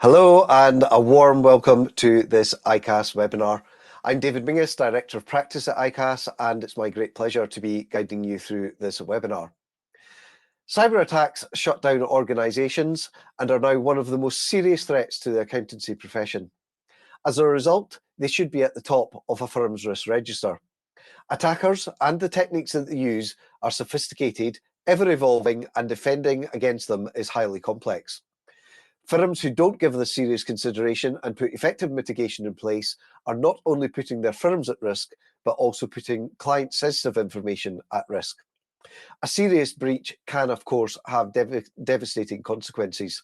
Hello and a warm welcome to this ICAS webinar. I'm David Mingus, Director of Practice at ICAS, and it's my great pleasure to be guiding you through this webinar. Cyber attacks shut down organisations and are now one of the most serious threats to the accountancy profession. As a result, they should be at the top of a firm's risk register. Attackers and the techniques that they use are sophisticated, ever-evolving, and defending against them is highly complex. Firms who don't give this serious consideration and put effective mitigation in place are not only putting their firms at risk, but also putting client-sensitive information at risk. A serious breach can, of course, have devastating consequences.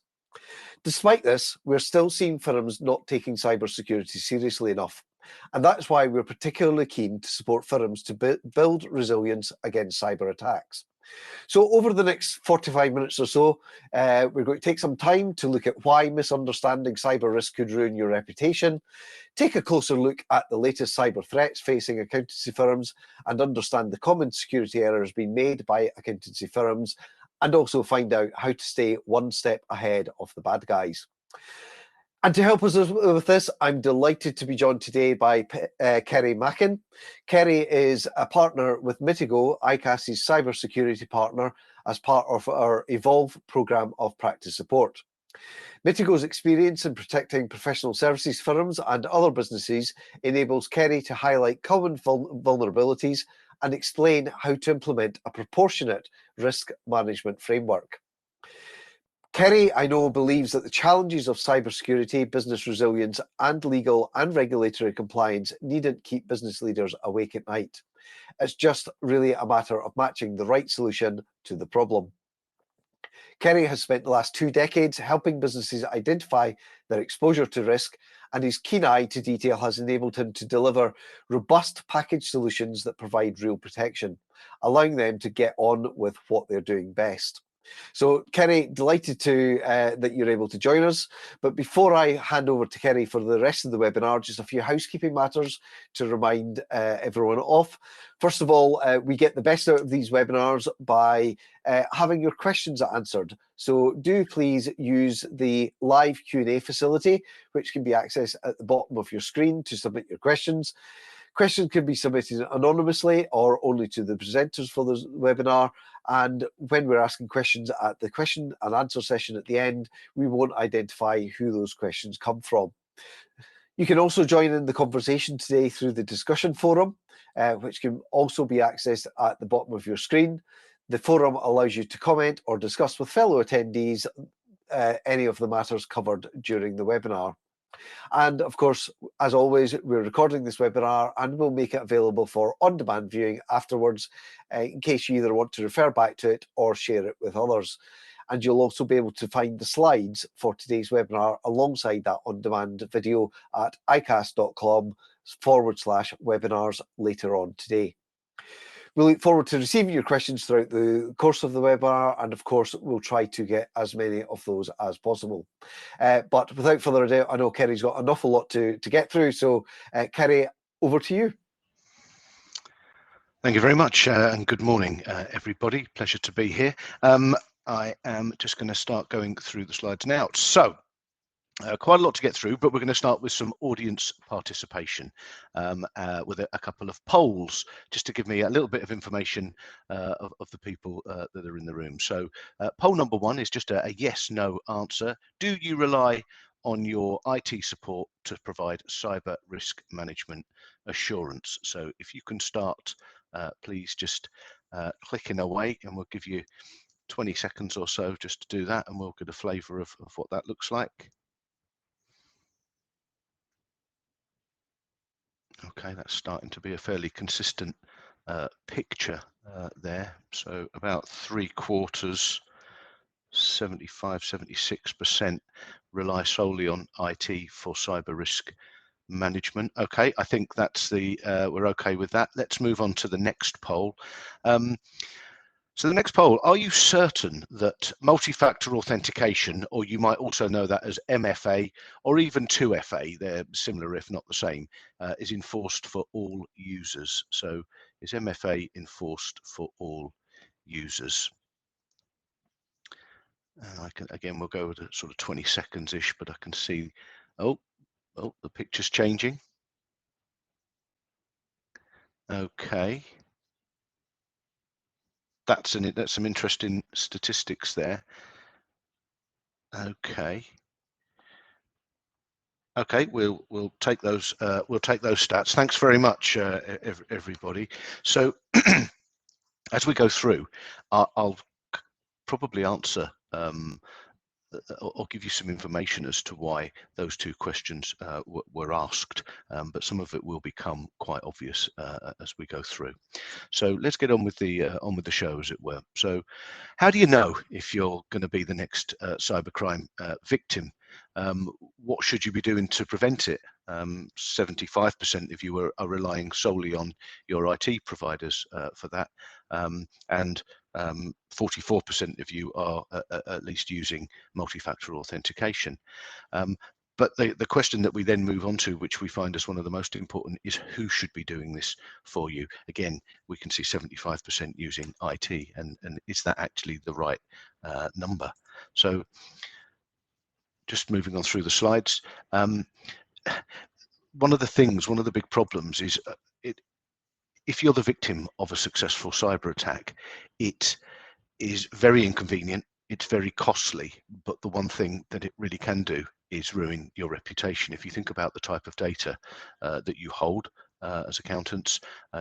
Despite this, we're still seeing firms not taking cybersecurity seriously enough. And that's why we're particularly keen to support firms to build resilience against cyber attacks. So over the next 45 minutes or so, we're going to take some time to look at why misunderstanding cyber risk could ruin your reputation, take a closer look at the latest cyber threats facing accountancy firms, and understand the common security errors being made by accountancy firms, and also find out how to stay one step ahead of the bad guys. And to help us with this, I'm delighted to be joined today by Kerrie Machin. Kerrie is a partner with Mitigo, ICAS's cybersecurity partner, as part of our Evolve programme of practice support. Mitigo's experience in protecting professional services firms and other businesses enables Kerrie to highlight common vulnerabilities and explain how to implement a proportionate risk management framework. Kerrie, I know, believes that the challenges of cybersecurity, business resilience, and legal and regulatory compliance needn't keep business leaders awake at night. It's just really a matter of matching the right solution to the problem. Kerrie has spent the last 2 decades helping businesses identify their exposure to risk, and his keen eye to detail has enabled him to deliver robust package solutions that provide real protection, allowing them to get on with what they're doing best. So, Kerrie, delighted that you're able to join us. But before I hand over to Kerrie for the rest of the webinar, just a few housekeeping matters to remind everyone of. First of all, we get the best out of these webinars by having your questions answered. So do please use the live Q&A facility, which can be accessed at the bottom of your screen to submit your questions. Questions can be submitted anonymously or only to the presenters for the webinar. And when we're asking questions at the question and answer session at the end, we won't identify who those questions come from. You can also join in the conversation today through the discussion forum, which can also be accessed at the bottom of your screen. The forum allows you to comment or discuss with fellow attendees any of the matters covered during the webinar. And of course, as always, we're recording this webinar and we'll make it available for on-demand viewing afterwards, in case you either want to refer back to it or share it with others. And you'll also be able to find the slides for today's webinar alongside that on-demand video at icas.com/webinars later on today. We look forward to receiving your questions throughout the course of the webinar, and of course, we'll try to get as many of those as possible. But without further ado, I know Kerrie's got an awful lot to get through, so Kerrie, over to you. Thank you very much, and good morning, everybody. Pleasure to be here. I am just going to start going through the slides now. So, quite a lot to get through, but we're going to start with some audience participation with a couple of polls, just to give me a little bit of information of the people that are in the room. So poll number 1 is just a yes/no answer. Do you rely on your IT support to provide cyber risk management assurance? So if you can start, please just clicking away, and we'll give you 20 seconds or so just to do that, and we'll get a flavour of what that looks like. Okay, that's starting to be a fairly consistent picture there. So about 3/4, 75–76% rely solely on IT for cyber risk management. Okay, I think that's we're okay with that. Let's move on to the next poll. So the next poll, are you certain that multi-factor authentication, or you might also know that as MFA, or even 2FA, they're similar if not the same, is enforced for all users? So is MFA enforced for all users? And I can, again, we'll go with sort of 20 seconds ish, but I can see, oh, the picture's changing. Okay. That's some interesting statistics there. Okay. Okay, we'll take those stats. Thanks very much, everybody. So as we go through, I'll probably answer or give you some information as to why those two questions were asked, but some of it will become quite obvious as we go through. So let's get on with the show, as it were. So, how do you know if you're going to be the next cybercrime victim? What should you be doing to prevent it? 75% of you are relying solely on your IT providers for that, and 44% of you are at least using multi-factor authentication. But the question that we then move on to, which we find as one of the most important, is who should be doing this for you? Again, we can see 75% using IT, and is that actually the right number? So just moving on through the slides. One of the big problems is if you're the victim of a successful cyber attack, it is very inconvenient, it's very costly, but the one thing that it really can do is ruin your reputation. If you think about the type of data that you hold as accountants,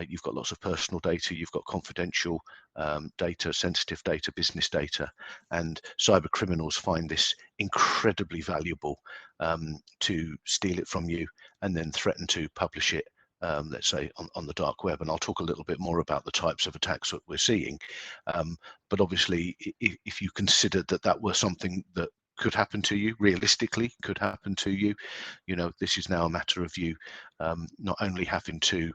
you've got lots of personal data, you've got confidential data, sensitive data, business data, and cyber criminals find this incredibly valuable to steal it from you and then threaten to publish it, let's say on the dark web. And I'll talk a little bit more about the types of attacks that we're seeing. But obviously, if you considered that were something that could happen to you, realistically could happen to you, this is now a matter of you not only having to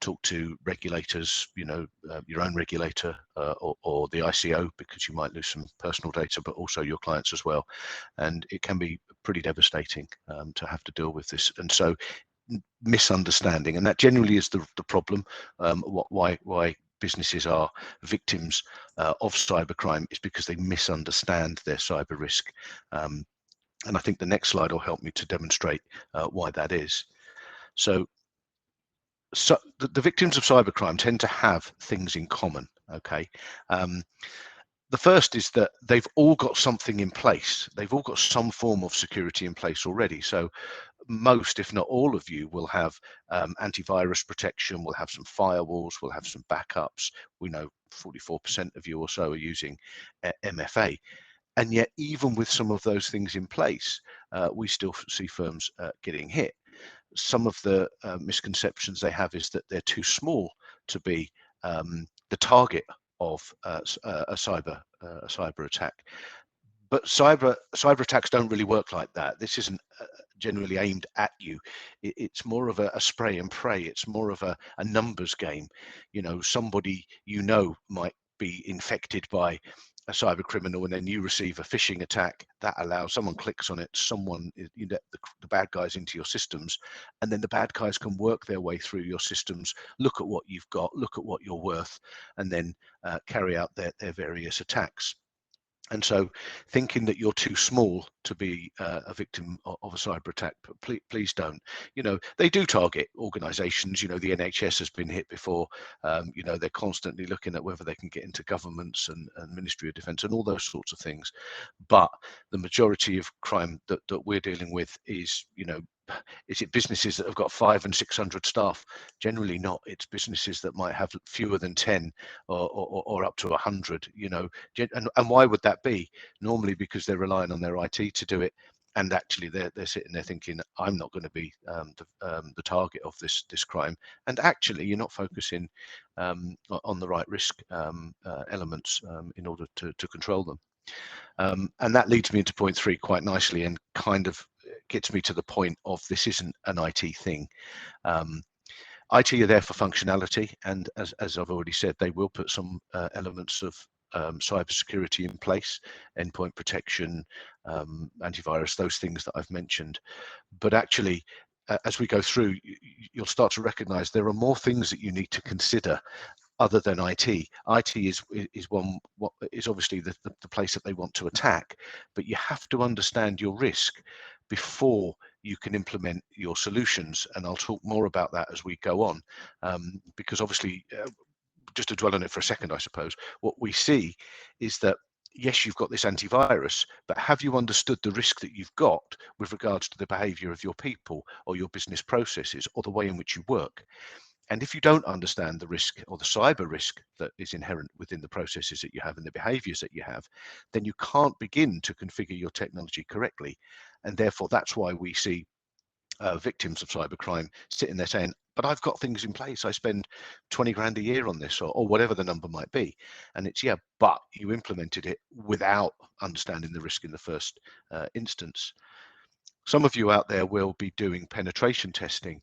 talk to regulators, your own regulator or the ICO, because you might lose some personal data, but also your clients as well. And it can be pretty devastating to have to deal with this. And so misunderstanding, and that generally is the problem, why businesses are victims of cybercrime, is because they misunderstand their cyber risk. And I think the next slide will help me to demonstrate why that is. So the victims of cybercrime tend to have things in common, okay? The first is that they've all got something in place. They've all got some form of security in place already. So most, if not all of you, will have antivirus protection, will have some firewalls, will have some backups. We know 44% of you or so are using MFA. And yet, even with some of those things in place, we still see firms getting hit. Some of the misconceptions they have is that they're too small to be the target of a cyber attack. But cyber attacks don't really work like that. This isn't generally aimed at you. It's more of a spray and pray. It's more of a numbers game. Somebody might be infected by a cyber criminal, and then you receive a phishing attack that allows someone clicks on it, you let the bad guys into your systems, and then the bad guys can work their way through your systems, look at what you've got, look at what you're worth, and then carry out their various attacks. And so thinking that you're too small to be a victim of a cyber attack, please don't. They do target organizations. The NHS has been hit before. They're constantly looking at whether they can get into governments and Ministry of Defence and all those sorts of things. But the majority of crime that we're dealing with is, is it businesses that have got 500 and 600 staff? Generally not. It's businesses that might have fewer than 10 or up to 100, and why would that be? Normally because they're relying on their IT to do it, and actually they're sitting there thinking, I'm not going to be the target of this crime, and actually you're not focusing on the right risk elements in order to control them. And that leads me into point 3 quite nicely, and kind of gets me to the point of this isn't an IT thing. IT are there for functionality, and as I've already said, they will put some elements of cybersecurity in place, endpoint protection, antivirus, those things that I've mentioned. But actually, as we go through, you'll start to recognize there are more things that you need to consider other than IT. IT is obviously the place that they want to attack, but you have to understand your risk before you can implement your solutions. And I'll talk more about that as we go on, because obviously, just to dwell on it for a second, I suppose, what we see is that, yes, you've got this antivirus, but have you understood the risk that you've got with regards to the behavior of your people or your business processes or the way in which you work? And if you don't understand the risk or the cyber risk that is inherent within the processes that you have and the behaviors that you have, then you can't begin to configure your technology correctly. And therefore, that's why we see victims of cybercrime sitting there saying, but I've got things in place. I spend 20 grand a year on this, or whatever the number might be. And it's, yeah, but you implemented it without understanding the risk in the first instance. Some of you out there will be doing penetration testing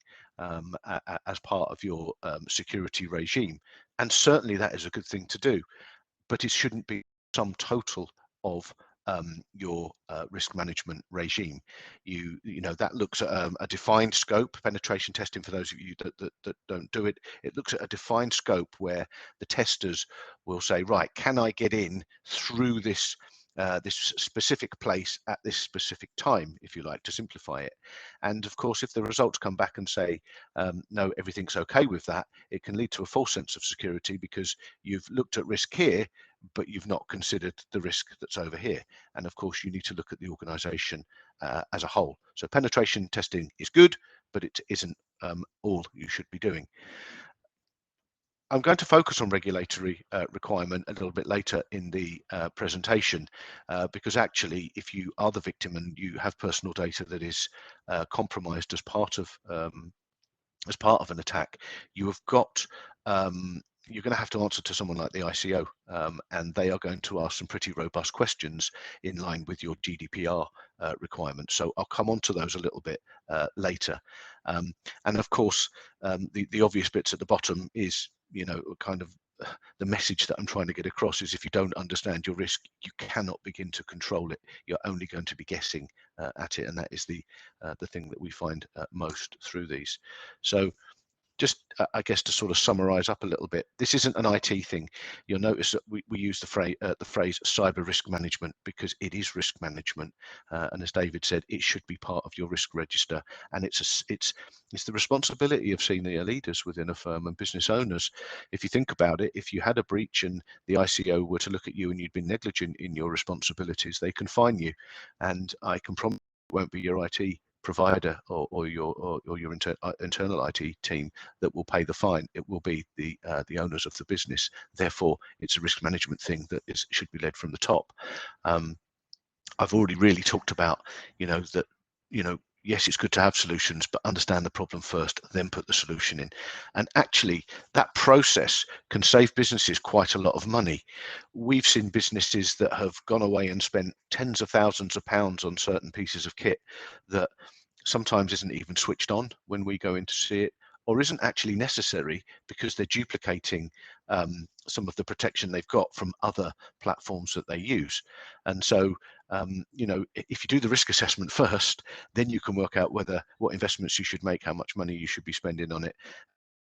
as part of your security regime. And certainly that is a good thing to do, but it shouldn't be sum total of your risk management regime. You know, that looks at a defined scope. Penetration testing, for those of you that don't do it, it looks at a defined scope where the testers will say, right, can I get in through this this specific place at this specific time, if you like, to simplify it. And of course, if the results come back and say, no, everything's okay with that, it can lead to a false sense of security because you've looked at risk here, but you've not considered the risk that's over here. And of course, you need to look at the organization as a whole. So penetration testing is good, but it isn't all you should be doing. I'm going to focus on regulatory requirement a little bit later in the presentation, because actually, if you are the victim and you have personal data that is compromised as part of an attack, you have got you're going to have to answer to someone like the ICO, and they are going to ask some pretty robust questions in line with your GDPR requirements. So I'll come on to those a little bit later. And of course, the obvious bits at the bottom is, you know, kind of the message that I'm trying to get across is if you don't understand your risk, you cannot begin to control it. You're only going to be guessing at it, and that is the thing that we find most through these. So just, I guess, to sort of summarize up a little bit, this isn't an IT thing. You'll notice that we use the phrase cyber risk management because it is risk management. And as David said, it should be part of your risk register. And it's the responsibility of senior leaders within a firm and business owners. If you think about it, if you had a breach and the ICO were to look at you and you'd been negligent in your responsibilities, they can fine you. And I can promise it won't be your IT provider or your internal IT team that will pay the fine. It will be the owners of the business. Therefore, it's a risk management thing that should be led from the top. I've already really talked about, that, yes, it's good to have solutions, but understand the problem first, then put the solution in. And actually, that process can save businesses quite a lot of money. We've seen businesses that have gone away and spent tens of thousands of pounds on certain pieces of kit that sometimes isn't even switched on when we go in to see it, or isn't actually necessary because they're duplicating some of the protection they've got from other platforms that they use. And so, if you do the risk assessment first, then you can work out what investments you should make, how much money you should be spending on it.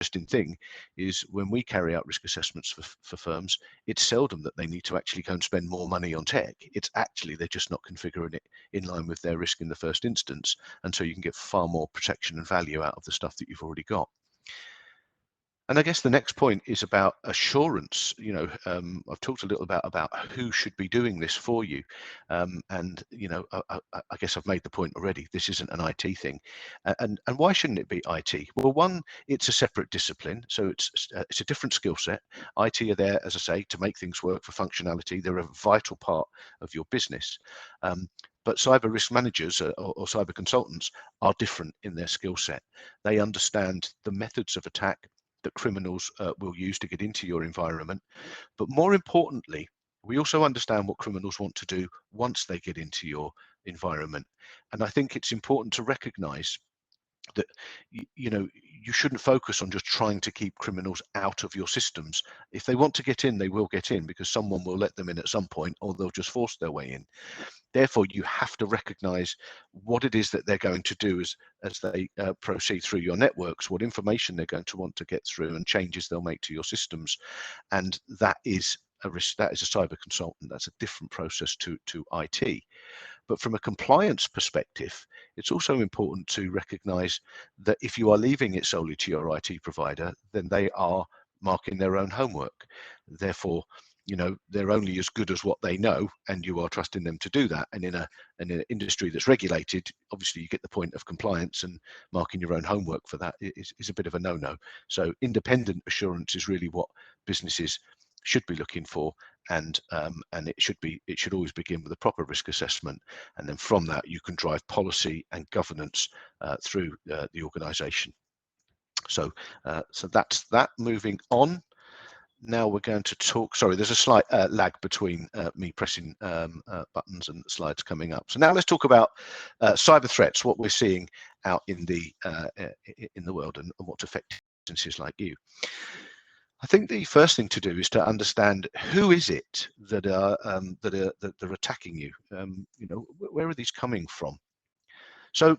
Interesting thing is when we carry out risk assessments for firms, it's seldom that they need to actually go and spend more money on tech. It's actually they're just not configuring it in line with their risk in the first instance, and so you can get far more protection and value out of the stuff that you've already got. And I guess the next point is about assurance. I've talked a little about who should be doing this for you. And, I guess I've made the point already, this isn't an IT thing. And why shouldn't it be IT? Well, one, it's a separate discipline. So it's a different skill set. IT are there, as I say, to make things work for functionality. They're a vital part of your business. But cyber risk managers or cyber consultants are different in their skill set. They understand the methods of attack that criminals will use to get into your environment. But more importantly, we also understand what criminals want to do once they get into your environment. And I think it's important to recognize that you shouldn't focus on just trying to keep criminals out of your systems. If they want to get in, they will get in, because someone will let them in at some point, or they'll just force their way in. Therefore, you have to recognize what it is that they're going to do as they proceed through your networks, what information they're going to want to get through, and changes they'll make to your systems. And that is a risk. That is a cyber consultant. That's a different process to IT. But from a compliance perspective, it's also important to recognize that if you are leaving it solely to your IT provider, then they are marking their own homework. Therefore, they're only as good as what they know, and you are trusting them to do that. And in an industry that's regulated, obviously you get the point of compliance, and marking your own homework for that is a bit of a no-no. So independent assurance is really what businesses should be looking for, and it should always begin with a proper risk assessment, and then from that you can drive policy and governance through the organization. So that's that. Moving on, now we're going to talk, sorry, there's a slight lag between me pressing buttons and slides coming up. So now let's talk about cyber threats, what we're seeing out in the world, and what affects businesses like you. I think the first thing to do is to understand who is it that are attacking you. Where are these coming from? So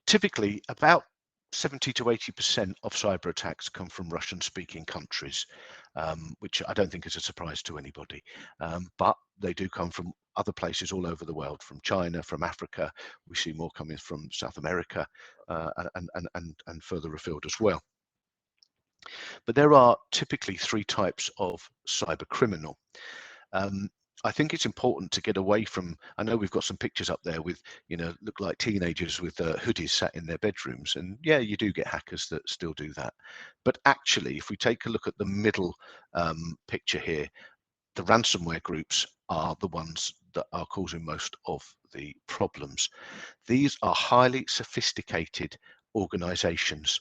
typically, about 70 to 80% of cyber attacks come from Russian-speaking countries, which I don't think is a surprise to anybody. But they do come from other places all over the world, from China, from Africa. We see more coming from South America, and further afield as well. But there are typically three types of cyber criminal. I think it's important to get away from, I know we've got some pictures up there with, look like teenagers with hoodies sat in their bedrooms. And yeah, you do get hackers that still do that. But actually, if we take a look at the middle picture here, the ransomware groups are the ones that are causing most of the problems. These are highly sophisticated organizations.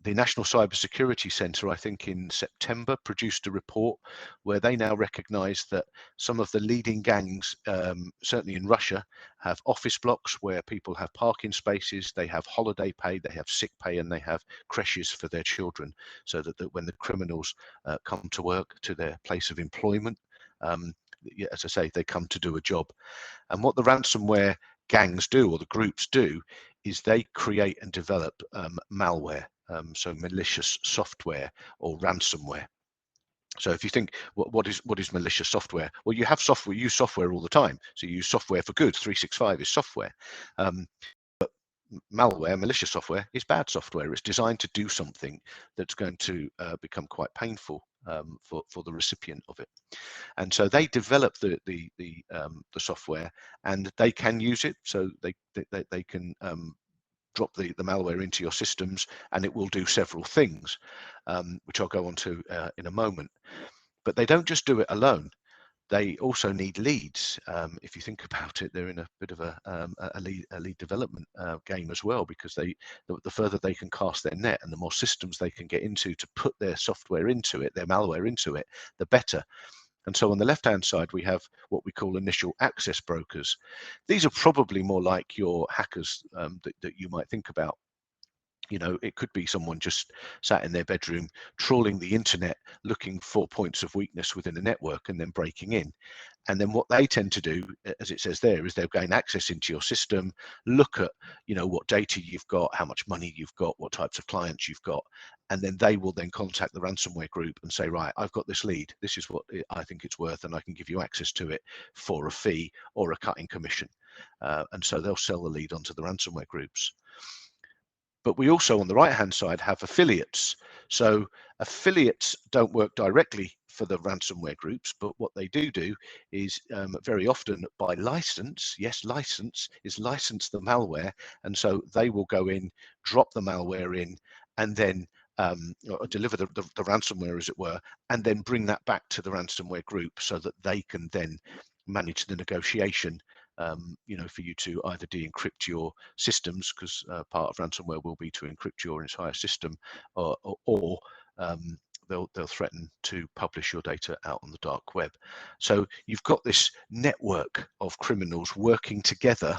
The National Cybersecurity Centre, I think in September, produced a report where they now recognise that some of the leading gangs, certainly in Russia, have office blocks where people have parking spaces, they have holiday pay, they have sick pay, and they have creches for their children, so that when the criminals come to work, to their place of employment, as I say, they come to do a job. And what the ransomware gangs do, or the groups do, is they create and develop malware. So malicious software or ransomware. So if you think, what is malicious software? Well, you use software all the time. So you use software for good. 365 is software. But malware, malicious software, is bad software. It's designed to do something that's going to become quite painful for the recipient of it. And so they develop the software, and they can use it. So they can drop the malware into your systems, and it will do several things, which I'll go on to in a moment. But they don't just do it alone. They also need leads. If you think about it, they're in a bit of a lead development game as well, because the further they can cast their net, and the more systems they can get into to put their software into it, their malware into it, the better. And so on the left-hand side, we have what we call initial access brokers. These are probably more like your hackers that you might think about. It could be someone just sat in their bedroom, trawling the internet, looking for points of weakness within a network, and then breaking in. And then what they tend to do, as it says there, is they'll gain access into your system, look at, what data you've got, how much money you've got, what types of clients you've got. And then they will then contact the ransomware group and say, right, I've got this lead. This is what I think it's worth, and I can give you access to it for a fee or a cutting commission. And so they'll sell the lead onto the ransomware groups. But we also, on the right-hand side, have affiliates. So affiliates don't work directly for the ransomware groups, but what they do is very often by license, yes, license the malware. And so they will go in, drop the malware in, and then deliver the ransomware, as it were, and then bring that back to the ransomware group so that they can then manage the negotiation, for you to either de-encrypt your systems, because part of ransomware will be to encrypt your entire system, or they'll threaten to publish your data out on the dark web. So you've got this network of criminals working together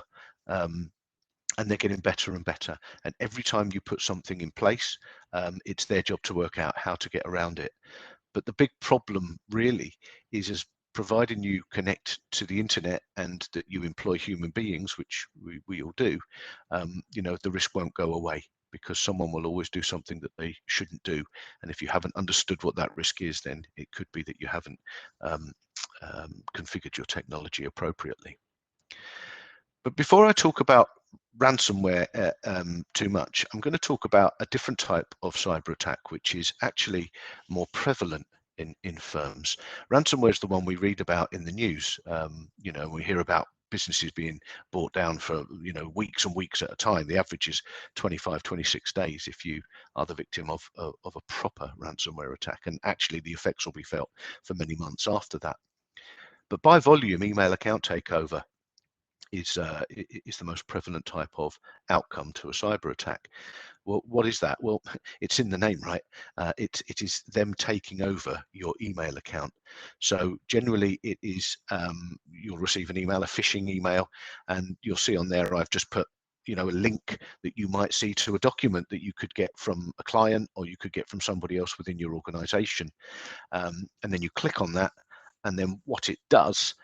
and they're getting better and better. And every time you put something in place, it's their job to work out how to get around it. But the big problem really is as providing you connect to the internet and that you employ human beings, which we all do, the risk won't go away, because someone will always do something that they shouldn't do. And if you haven't understood what that risk is, then it could be that you haven't configured your technology appropriately. But before I talk about ransomware too much, I'm going to talk about a different type of cyber attack, which is actually more prevalent in firms. Ransomware is the one we read about in the news. We hear about businesses being brought down for weeks and weeks at a time. The average is 25, 26 days if you are the victim of a proper ransomware attack, and actually the effects will be felt for many months after that. But by volume, email account takeover is the most prevalent type of outcome to a cyber attack. Well, what is that? Well, it's in the name, right? It is them taking over your email account. So generally it is, you'll receive an email, a phishing email, and you'll see on there I've just put a link that you might see to a document that you could get from a client, or you could get from somebody else within your organization. And then you click on that, and then what it does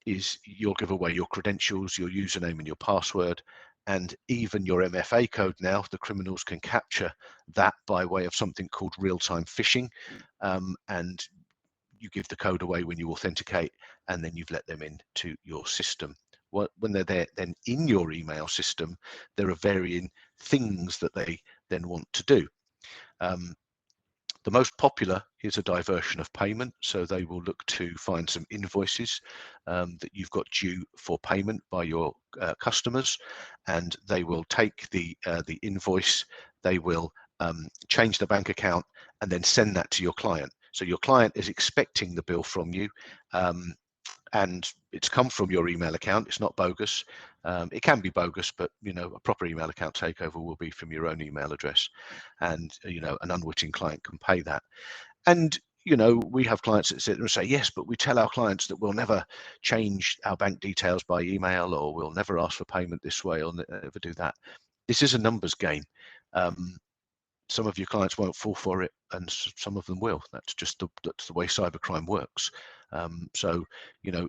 is you'll give away your credentials, your username and your password, and even your MFA code. Now the criminals can capture that by way of something called real-time phishing, and you give the code away when you authenticate, and then you've let them into your system. When they're there, then in your email system, there are varying things that they then want to do. The most popular is a diversion of payment. So they will look to find some invoices that you've got due for payment by your customers, and they will take the invoice, they will change the bank account, and then send that to your client. So your client is expecting the bill from you, and it's come from your email account. It's not bogus. It can be bogus, but a proper email account takeover will be from your own email address, and an unwitting client can pay that. And we have clients that sit there and say, yes, but we tell our clients that we'll never change our bank details by email, or we'll never ask for payment this way, or never do that. This is a numbers game. Some of your clients won't fall for it, and some of them will. That's the way cybercrime works. So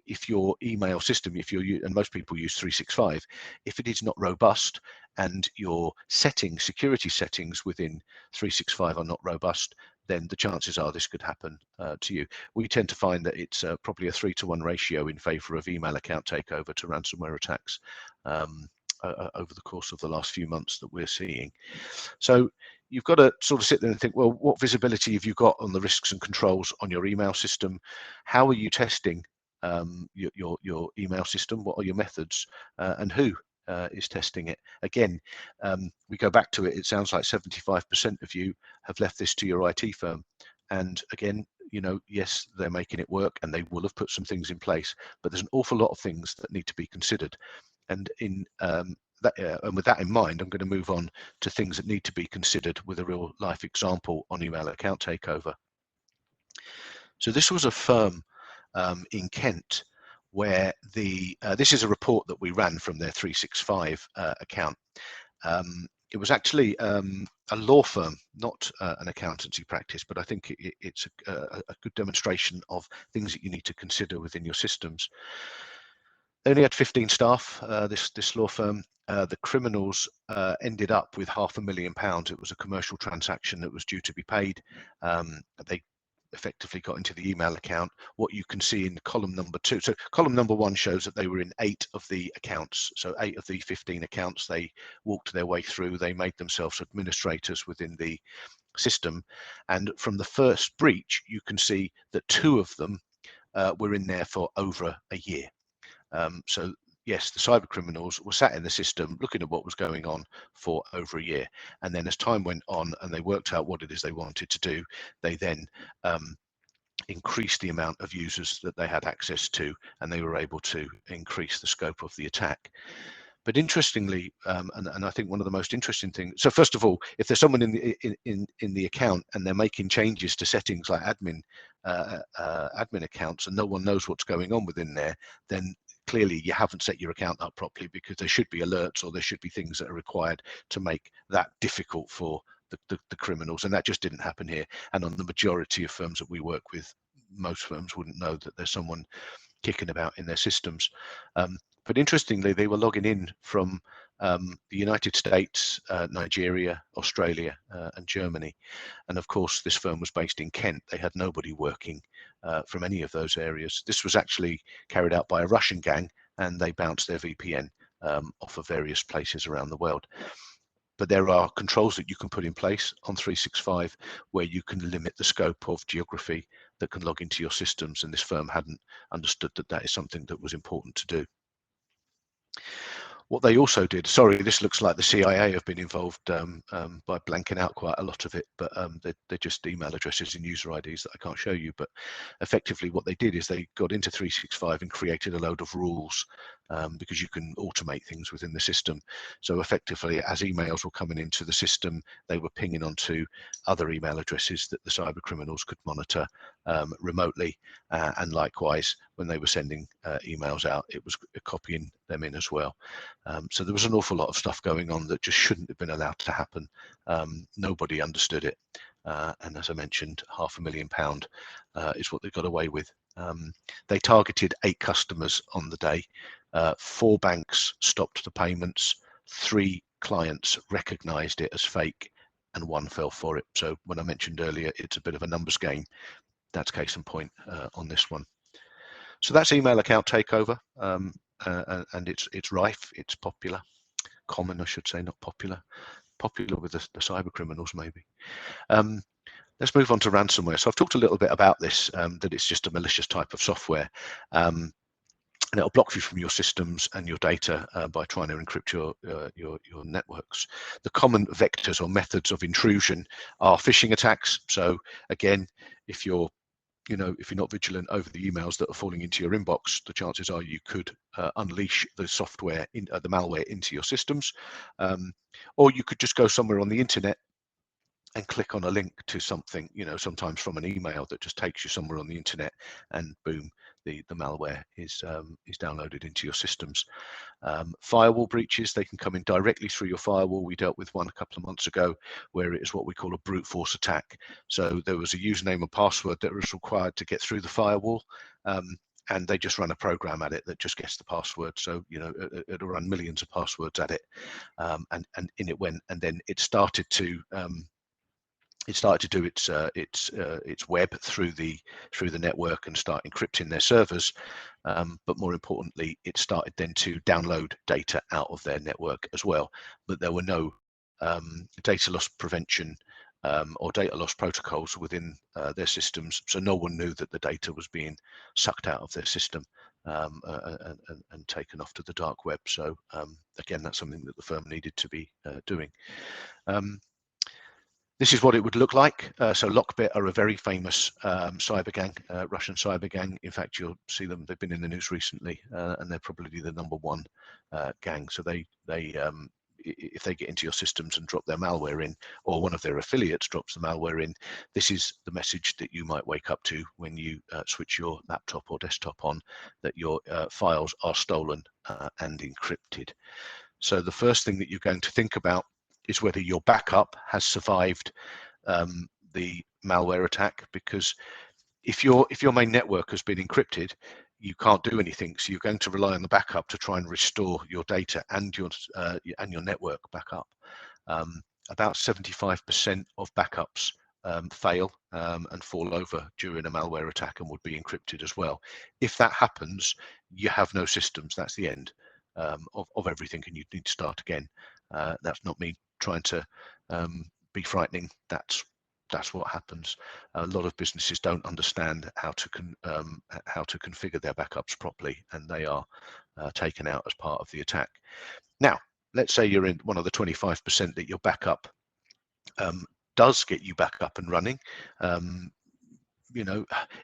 if your email system, and most people use 365, if it is not robust and your security settings within 365 are not robust, then the chances are this could happen to you. We tend to find that it's probably a 3-to-1 ratio in favor of email account takeover to ransomware attacks over the course of the last few months that we're seeing. So you've got to sort of sit there and think, well, what visibility have you got on the risks and controls on your email system? How are you testing your email system? What are your methods, and who is testing it? Again, we go back to it. It sounds like 75% of you have left this to your IT firm. And again, yes, they're making it work, and they will have put some things in place, but there's an awful lot of things that need to be considered. And and with that in mind, I'm going to move on to things that need to be considered with a real life example on email account takeover. So this was a firm in Kent where this is a report that we ran from their 365 account. It was actually a law firm, not an accountancy practice, but I think it's a good demonstration of things that you need to consider within your systems. They only had 15 staff, this law firm. The criminals ended up with £500,000. It was a commercial transaction that was due to be paid. They effectively got into the email account. What you can see in column number 2, so column number 1 shows that they were in 8 of the accounts. So 8 of the 15 accounts, they walked their way through. They made themselves administrators within the system. And from the first breach, you can see that 2 of them were in there for over a year. So yes, the cyber criminals were sat in the system looking at what was going on for over a year. And then as time went on and they worked out what it is they wanted to do, they then increased the amount of users that they had access to, and they were able to increase the scope of the attack. But interestingly, and I think one of the most interesting things, so first of all, if there's someone in the account and they're making changes to settings like admin accounts, and no one knows what's going on within there, then clearly you haven't set your account up properly, because there should be alerts or there should be things that are required to make that difficult for the criminals, and that just didn't happen here. And on the majority of firms that we work with, most firms wouldn't know that there's someone kicking about in their systems. But interestingly, they were logging in from the United States, Nigeria, Australia, and Germany. And of course, this firm was based in Kent. They had nobody working from any of those areas. This was actually carried out by a Russian gang, and they bounced their VPN off of various places around the world. But there are controls that you can put in place on 365 where you can limit the scope of geography that can log into your systems, and this firm hadn't understood that that is something that was important to do. What they also did, sorry, this looks like the CIA have been involved by blanking out quite a lot of it, but they're just email addresses and user IDs that I can't show you. But effectively what they did is they got into 365 and created a load of rules, because you can automate things within the system. So effectively, as emails were coming into the system, they were pinging onto other email addresses that the cyber criminals could monitor remotely, and likewise when they were sending emails out, it was copying them in as well. So there was an awful lot of stuff going on that just shouldn't have been allowed to happen. Nobody understood it, and as I mentioned, £500,000 is what they got away with. They targeted 8 customers on the day. 4 banks stopped the payments, 3 clients recognized it as fake, and 1 fell for it. So when I mentioned earlier, it's a bit of a numbers game. That's case in point on this one. So that's email account takeover, and it's rife, it's popular, common I should say, not popular with the cyber criminals maybe. Let's move on to ransomware. So I've talked a little bit about this, that it's just a malicious type of software, and it'll block you from your systems and your data by trying to encrypt your networks. The common vectors or methods of intrusion are phishing attacks. So again, if you're not vigilant over the emails that are falling into your inbox, the chances are you could unleash the software, the malware into your systems, or you could just go somewhere on the internet and click on a link to something, sometimes from an email that just takes you somewhere on the internet, and boom, the malware is downloaded into your systems. Firewall breaches, they can come in directly through your firewall. We dealt with one a couple of months ago where it is what we call a brute force attack. So there was a username and password that was required to get through the firewall, and they just run a program at it that just gets the password. So it'll run millions of passwords at it, and in it went, and then it started to do its web through the network and start encrypting their servers, but more importantly, it started then to download data out of their network as well. But there were no data loss prevention or data loss protocols within their systems, so no one knew that the data was being sucked out of their system and taken off to the dark web. So again, that's something that the firm needed to be doing. This is what it would look like. So Lockbit are a very famous cyber gang, Russian cyber gang. In fact, you'll see them, they've been in the news recently, and they're probably the #1 gang. So they if they get into your systems and drop their malware in, or one of their affiliates drops the malware in, this is the message that you might wake up to when you switch your laptop or desktop on, that your files are stolen and encrypted. So the first thing that you're going to think about is whether your backup has survived the malware attack, because if your main network has been encrypted, you can't do anything. So you're going to rely on the backup to try and restore your data and your network back up. About 75% of backups fail and fall over during a malware attack and would be encrypted as well. If that happens, you have no systems. That's the end of everything, and you need to start again. That's not me trying to be frightening. That's what happens. A lot of businesses don't understand how to configure their backups properly, and they are taken out as part of the attack. Now, let's say you're in one of the 25% that your backup does get you back up and running.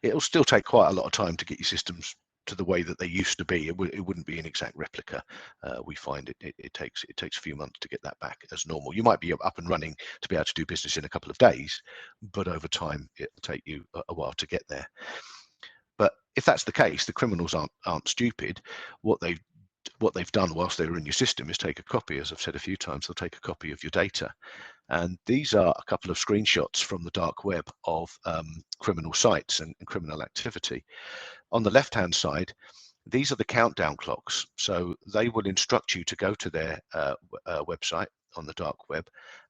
It'll still take quite a lot of time to get your systems to the way that they used to be. It wouldn't be an exact replica. We find it takes a few months to get that back as normal. You might be up and running to be able to do business in a couple of days, but over time it'll take you a while to get there. But if that's the case, the criminals aren't stupid. What they've done whilst they were in your system is take a copy, as I've said a few times, they'll take a copy of your data. And these are a couple of screenshots from the dark web of criminal sites and criminal activity. On the left-hand side, these are the countdown clocks. So they will instruct you to go to their website on the dark web,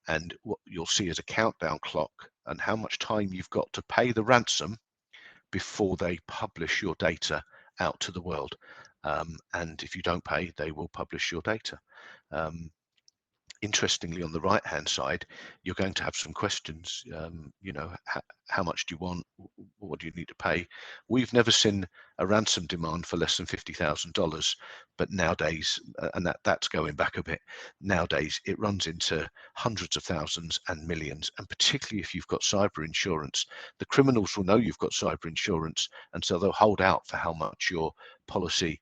and what you'll see is a countdown clock and how much time you've got to pay the ransom before they publish your data out to the world. And if you don't pay, they will publish your data. Interestingly, on the right hand side, you're going to have some questions. You know, how much do you want? What do you need to pay? We've never seen a ransom demand for less than $50,000, but nowadays, and that's going back a bit, nowadays it runs into hundreds of thousands and millions. And particularly if you've got cyber insurance, the criminals will know you've got cyber insurance, and so they'll hold out for how much your policy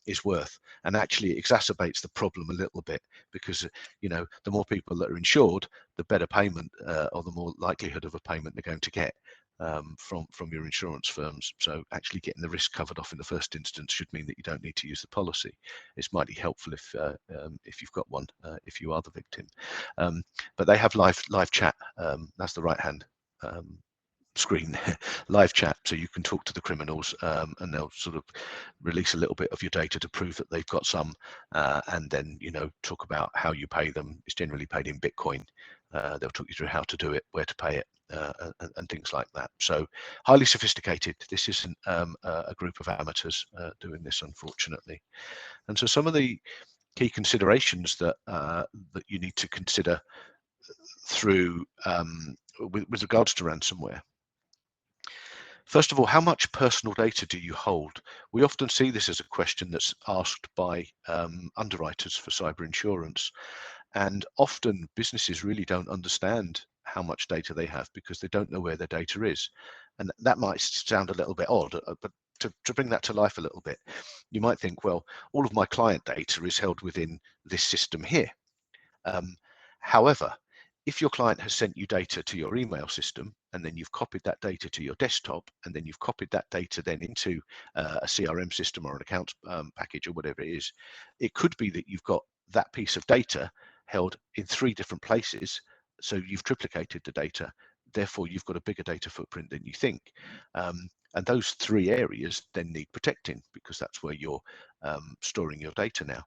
is worth. And actually it exacerbates the problem a little bit, because you know, the more people that are insured, the better payment or the more likelihood of a payment they're going to get from your insurance firms. So actually getting the risk covered off in the first instance should mean that you don't need to use the policy. It's mighty helpful if you've got one, if you are the victim. But they have live chat. That's the right hand screen, live chat, so you can talk to the criminals, and they'll sort of release a little bit of your data to prove that they've got some, and then, you know, talk about how you pay them. It's generally paid in Bitcoin. They'll talk you through how to do it, where to pay it, and things like that. So highly sophisticated. This isn't a group of amateurs doing this, unfortunately. And so some of the key considerations that that you need to consider through with regards to ransomware. First of all, how much personal data do you hold? We often see this as a question that's asked by underwriters for cyber insurance. And often businesses really don't understand how much data they have because they don't know where their data is. And that might sound a little bit odd, but to bring that to life a little bit, you might think, well, all of my client data is held within this system here. However, if your client has sent you data to your email system, and then you've copied that data to your desktop, and then you've copied that data then into a CRM system or an accounts package or whatever it is, it could be that you've got that piece of data held in 3 different places. So you've triplicated the data. Therefore, you've got a bigger data footprint than you think. And those 3 areas then need protecting, because that's where you're storing your data now.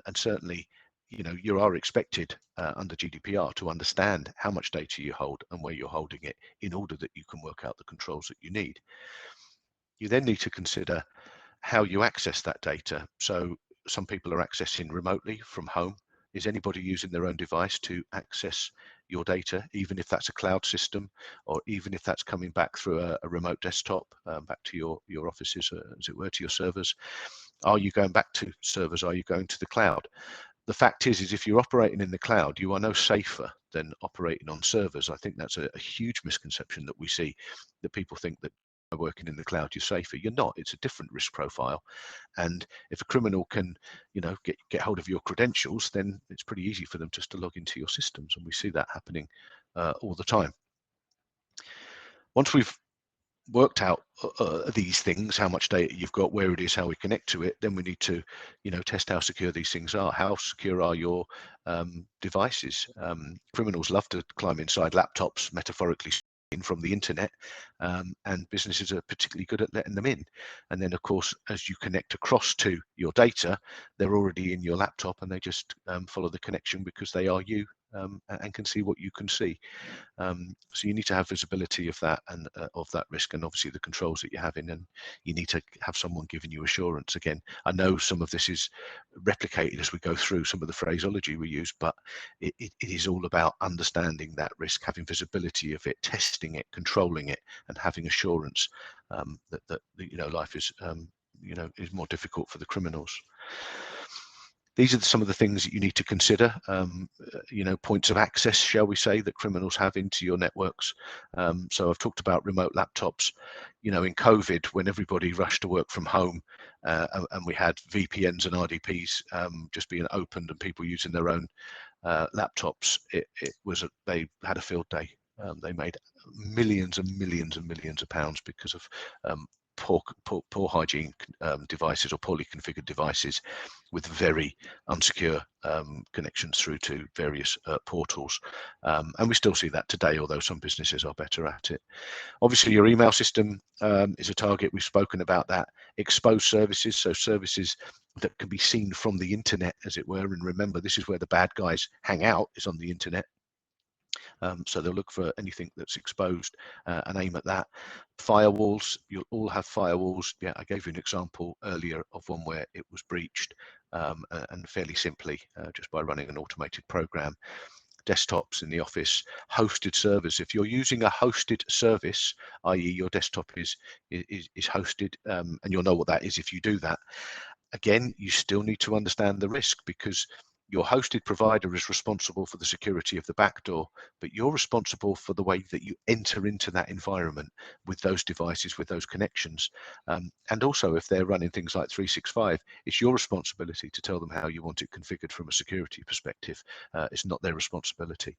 And certainly, you know, you are expected under GDPR to understand how much data you hold and where you're holding it, in order that you can work out the controls that you need. You then need to consider how you access that data. So some people are accessing remotely from home. Is anybody using their own device to access your data, even if that's a cloud system, or even if that's coming back through a remote desktop, back to your offices, as it were, to your servers? Are you going back to servers? Are you going to the cloud? The fact is if you're operating in the cloud, you are no safer than operating on servers. I think that's a huge misconception that we see, that people think that working in the cloud you're safer. You're not. It's a different risk profile. And if a criminal can, you know, get hold of your credentials, then it's pretty easy for them just to log into your systems, and we see that happening all the time. Once we've worked out these things, how much data you've got, where it is, how we connect to it, then we need to, you know, test how secure these things are. How secure are your devices? Criminals love to climb inside laptops, metaphorically in, from the internet, and businesses are particularly good at letting them in. And then, of course, as you connect across to your data, they're already in your laptop, and they just follow the connection because they are you, and can see what you can see. So you need to have visibility of that, and of that risk, and obviously the controls that you're having, and you need to have someone giving you assurance. Again, I know some of this is replicated as we go through some of the phraseology we use, but it is all about understanding that risk, having visibility of it, testing it, controlling it, and having assurance that you know, life is you know, is more difficult for the criminals. These are some of the things that you need to consider, you know, points of access, shall we say, that criminals have into your networks. So I've talked about remote laptops. You know, in COVID, when everybody rushed to work from home, and we had VPNs and RDPs just being opened and people using their own laptops, they had a field day. They made millions and millions and millions of pounds because of poor hygiene devices or poorly configured devices with very unsecure connections through to various portals. And we still see that today, although some businesses are better at it. Obviously, your email system is a target. We've spoken about that. Exposed services, so services that can be seen from the internet, as it were. And remember, this is where the bad guys hang out, is on the internet. So they'll look for anything that's exposed and aim at that. Firewalls, you'll all have firewalls. Yeah, I gave you an example earlier of one where it was breached, and fairly simply, just by running an automated program. Desktops in the office, hosted servers. If you're using a hosted service, i.e. your desktop is hosted, and you'll know what that is if you do that. Again, you still need to understand the risk, because your hosted provider is responsible for the security of the backdoor, but you're responsible for the way that you enter into that environment with those devices, with those connections. And also, if they're running things like 365, it's your responsibility to tell them how you want it configured from a security perspective. It's not their responsibility.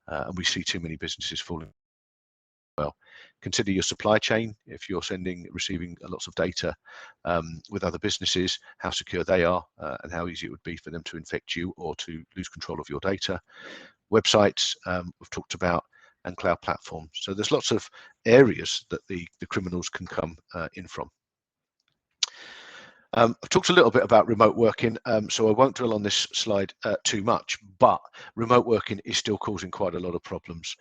And we see too many businesses falling. Well, consider your supply chain. If you're receiving lots of data with other businesses, how secure they are, and how easy it would be for them to infect you or to lose control of your data. Websites, we've talked about, and cloud platforms. So there's lots of areas that the criminals can come in from. I've talked a little bit about remote working, so I won't dwell on this slide too much, but remote working is still causing quite a lot of problems.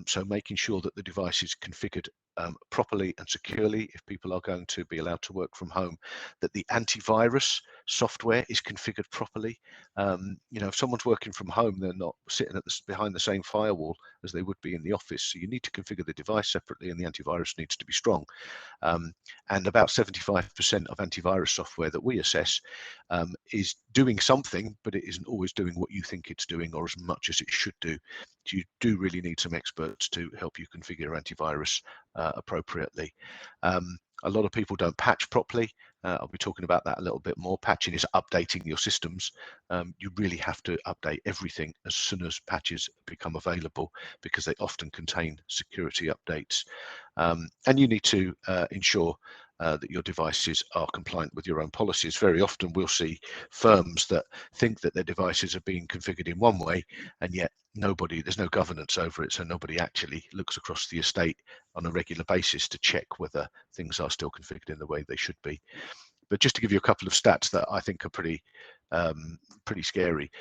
So making sure that the device is configured properly and securely, if people are going to be allowed to work from home, that the antivirus software is configured properly. If someone's working from home, they're not sitting behind the same firewall as they would be in the office. So you need to configure the device separately, and the antivirus needs to be strong. And about 75% of antivirus software that we assess is doing something, but it isn't always doing what you think it's doing, or as much as it should do. You do really need some experts to help you configure antivirus appropriately. A lot of people don't patch properly. I'll be talking about that a little bit more. Patching is updating your systems. You really have to update everything as soon as patches become available, because they often contain security updates. And you need to ensure that your devices are compliant with your own policies. Very often we'll see firms that think that their devices are being configured in one way, and yet there's no governance over it, so nobody actually looks across the estate on a regular basis to check whether things are still configured in the way they should be. But just to give you a couple of stats that I think are pretty scary,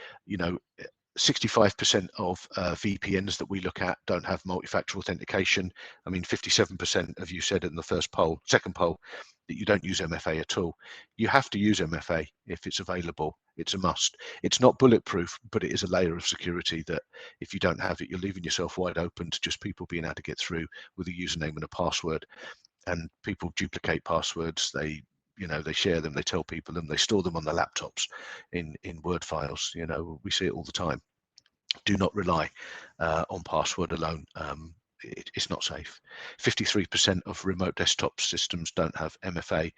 65% of VPNs that we look at don't have multi-factor authentication. I mean, 57% of you said in the second poll, that you don't use MFA at all. You have to use MFA if it's available. It's a must. It's not bulletproof, but it is a layer of security that if you don't have it, you're leaving yourself wide open to just people being able to get through with a username and a password. And people duplicate passwords. They share them, they tell people them, they store them on their laptops in Word files. We see it all the time. Do not rely on password alone. It's not safe. 53% of remote desktop systems don't have MFA,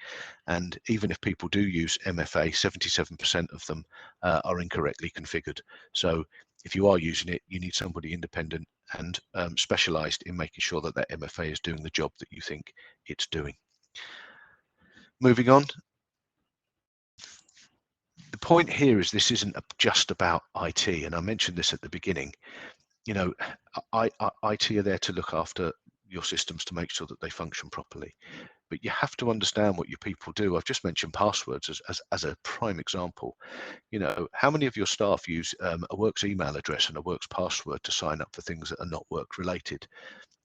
and even if people do use MFA, 77% of them are incorrectly configured. So if you are using it, you need somebody independent and specialized in making sure that that MFA is doing the job that you think it's doing. Moving on. The point here is this isn't just about IT, and I mentioned this at the beginning. IT are there to look after your systems to make sure that they function properly, but you have to understand what your people do. I've just mentioned passwords as a prime example. How many of your staff use a works email address and a works password to sign up for things that are not work related?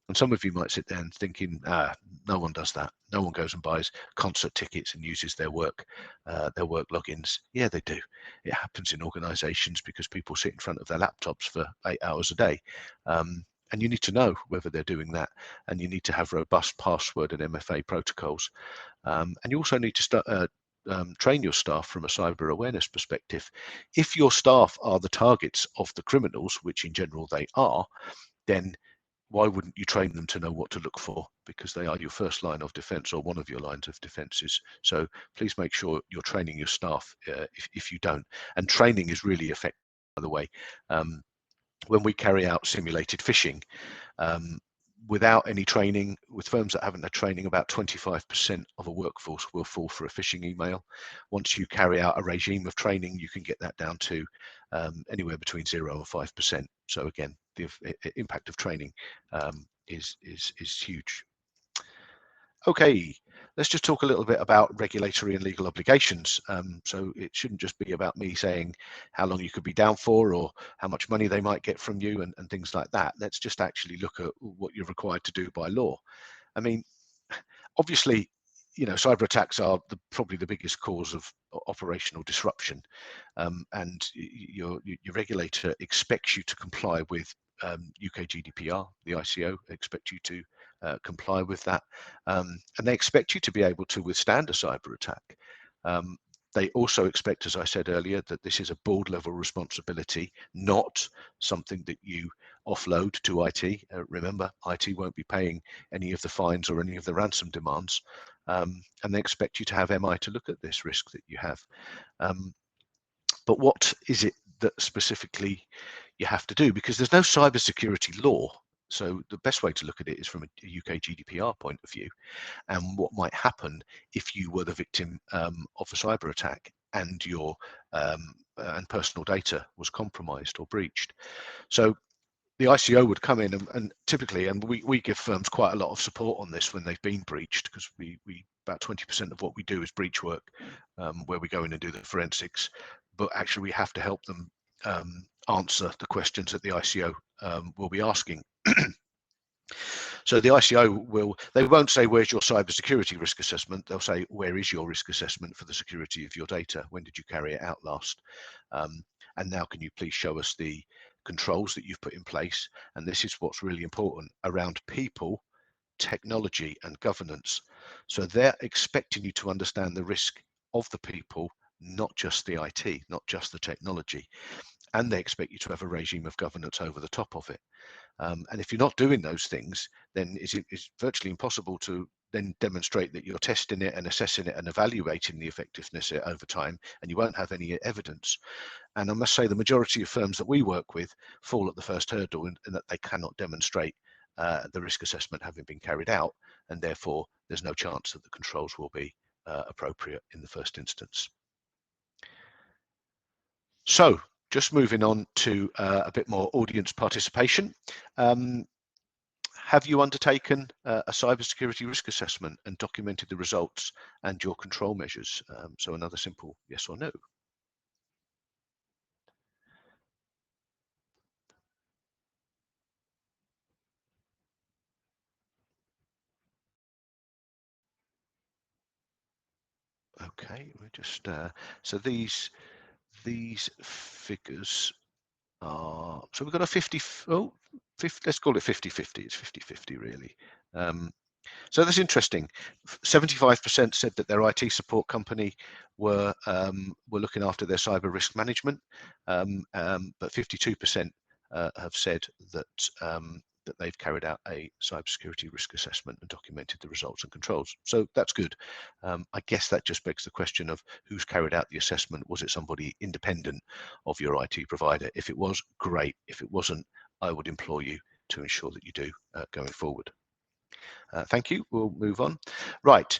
And some of you might sit there and thinking, no one does that. No one goes and buys concert tickets and uses their work logins. Yeah, they do. It happens in organizations because people sit in front of their laptops for 8 hours a day. And you need to know whether they're doing that. And you need to have robust password and MFA protocols. And you also need to train your staff from a cyber awareness perspective. If your staff are the targets of the criminals, which in general they are, then why wouldn't you train them to know what to look for? Because they are your first line of defense, or one of your lines of defenses. So please make sure you're training your staff if you don't. And training is really effective, by the way. When we carry out simulated phishing, without any training, with firms that haven't had training, about 25% of a workforce will fall for a phishing email. Once you carry out a regime of training, you can get that down to anywhere between 0 and 5%. So again, the impact of training is huge. Okay, let's just talk a little bit about regulatory and legal obligations. So it shouldn't just be about me saying how long you could be down for or how much money they might get from you and things like that. Let's just actually look at what you're required to do by law. I mean, obviously, cyber attacks are probably the biggest cause of operational disruption, and your regulator expects you to comply with UK GDPR. The ICO expect you to comply with that, and they expect you to be able to withstand a cyber attack. They also expect, as I said earlier, that this is a board level responsibility, not something that you offload to IT. Remember, IT won't be paying any of the fines or any of the ransom demands, and they expect you to have MI to look at this risk that you have. But what is it that specifically you have to do? Because there's no cybersecurity law. So the best way to look at it is from a UK GDPR point of view, and what might happen if you were the victim of a cyber attack and your and personal data was compromised or breached. So the ICO would come in and typically, and we give firms quite a lot of support on this when they've been breached, because we about 20% of what we do is breach work, where we go in and do the forensics, but actually we have to help them answer the questions that the ICO will be asking. So the ICO they won't say, where's your cybersecurity risk assessment? They'll say, where is your risk assessment for the security of your data? When did you carry it out last? And now can you please show us the controls that you've put in place? And this is what's really important around people, technology and governance. So they're expecting you to understand the risk of the people, not just the IT, not just the technology. And they expect you to have a regime of governance over the top of it. And if you're not doing those things, then it's virtually impossible to then demonstrate that you're testing it and assessing it and evaluating the effectiveness over time, and you won't have any evidence. And I must say the majority of firms that we work with fall at the first hurdle in that they cannot demonstrate the risk assessment having been carried out, and therefore there's no chance that the controls will be appropriate in the first instance. So just moving on to a bit more audience participation. Have you undertaken a cybersecurity risk assessment and documented the results and your control measures? So another simple yes or no. Okay, we're just so these figures are, so we've got a 50, let's call it 50-50. It's 50-50 really. So that's interesting. 75% said that their IT support company were looking after their cyber risk management, but 52% have said that that they've carried out a cybersecurity risk assessment and documented the results and controls. So that's good. I guess that just begs the question of who's carried out the assessment. Was it somebody independent of your IT provider? If it was, great. If it wasn't, I would implore you to ensure that you do going forward. Thank you. We'll move on. Right.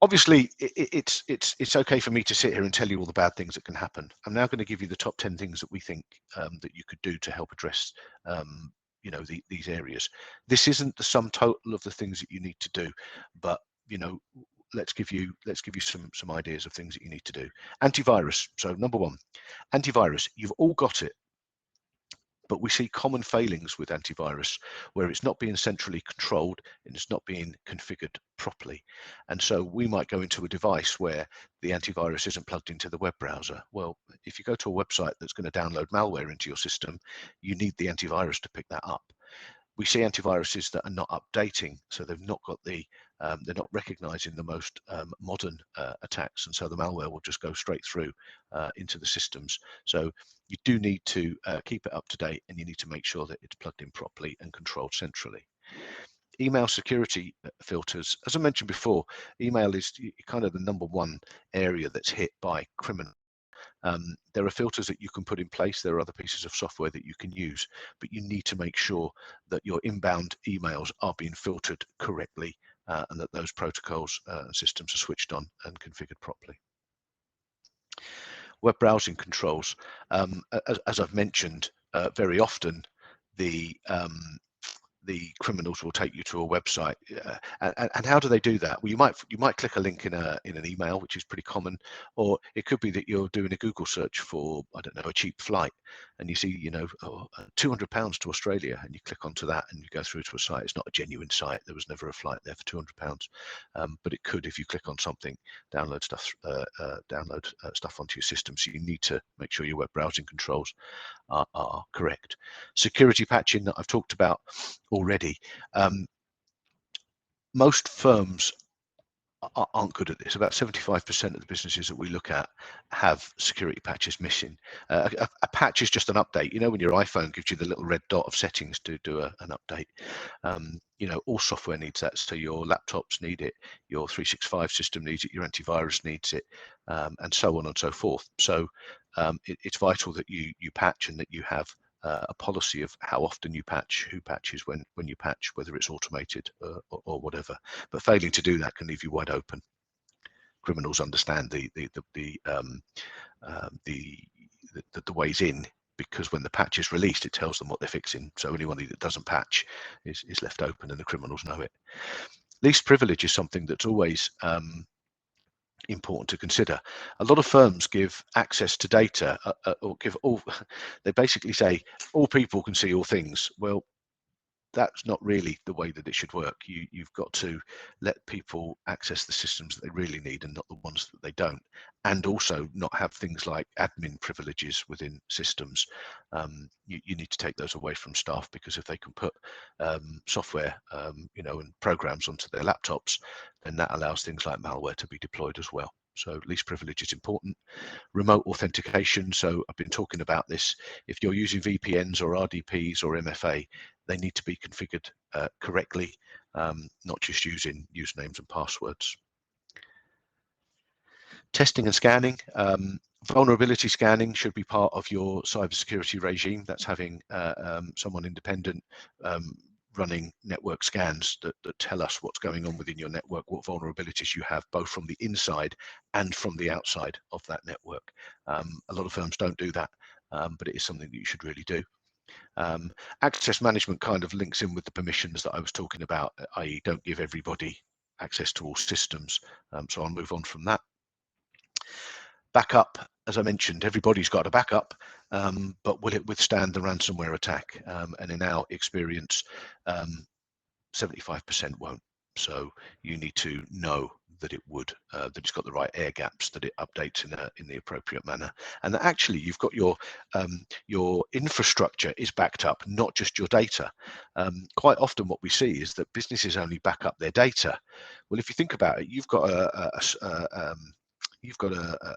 Obviously, it's okay for me to sit here and tell you all the bad things that can happen. I'm now going to give you the top 10 things that we think that you could do to help address, these areas. This isn't the sum total of the things that you need to do, but let's give you some ideas of things that you need to do. Antivirus. So number one, antivirus. You've all got it. But we see common failings with antivirus where it's not being centrally controlled and it's not being configured properly. And so we might go into a device where the antivirus isn't plugged into the web browser. Well, if you go to a website that's going to download malware into your system, you need the antivirus to pick that up. We see antiviruses that are not updating, so they've not got they're not recognizing the most modern attacks, and so the malware will just go straight through into the systems. So you do need to keep it up to date, and you need to make sure that it's plugged in properly and controlled centrally. Email security filters. As I mentioned before, email is kind of the number one area that's hit by criminal. There are filters that you can put in place. There are other pieces of software that you can use, but you need to make sure that your inbound emails are being filtered correctly and that those protocols and systems are switched on and configured properly. Web browsing controls. As I've mentioned, very often the criminals will take you to a website, and how do they do that? Well, you might click a link in an email, which is pretty common, or it could be that you're doing a Google search for, I don't know, a cheap flight, and you see, you know, £200 to Australia, and you click onto that and you go through to a site. It's not a genuine site. There was never a flight there for £200, but it could if you click on something, download stuff onto your system. So you need to make sure your web browsing controls are correct. Security patching that I've talked about already. Most firms aren't good at this. About 75% of the businesses that we look at have security patches missing. A patch is just an update. You know, when your iPhone gives you the little red dot of settings to do an update. You know, all software needs that. So your laptops need it, your 365 system needs it, your antivirus needs it, and so on and so forth. So it's vital that you patch and that you have a policy of how often you patch, who patches when you patch, whether it's automated or whatever. But failing to do that can leave you wide open. Criminals understand the ways in, because when the patch is released, it tells them what they're fixing. So anyone that doesn't patch is left open, and the criminals know it. Least privilege is something that's always important to consider. A lot of firms give access to data or give all, they basically say all people can see all things. Well, that's not really the way that it should work. You've got to let people access the systems that they really need and not the ones that they don't, and also not have things like admin privileges within systems. You need to take those away from staff, because if they can put software you know, and programs onto their laptops, then that allows things like malware to be deployed as well. So least privilege is important. Remote authentication. So I've been talking about this. If you're using VPNs or RDPs or MFA, they need to be configured correctly, not just using usernames and passwords. Testing and scanning. Vulnerability scanning should be part of your cybersecurity regime. That's having someone independent running network scans that tell us what's going on within your network, what vulnerabilities you have, both from the inside and from the outside of that network. A lot of firms don't do that, but it is something that you should really do. Access management kind of links in with the permissions that I was talking about, i.e. don't give everybody access to all systems. So I'll move on from that. Backup, as I mentioned, everybody's got a backup, but will it withstand the ransomware attack? And in our experience, 75% won't. So you need to know that it would, that it's got the right air gaps, that it updates in the appropriate manner, and that actually you've got your infrastructure is backed up, not just your data. Quite often what we see is that businesses only back up their data. Well, if you think about it, you've got a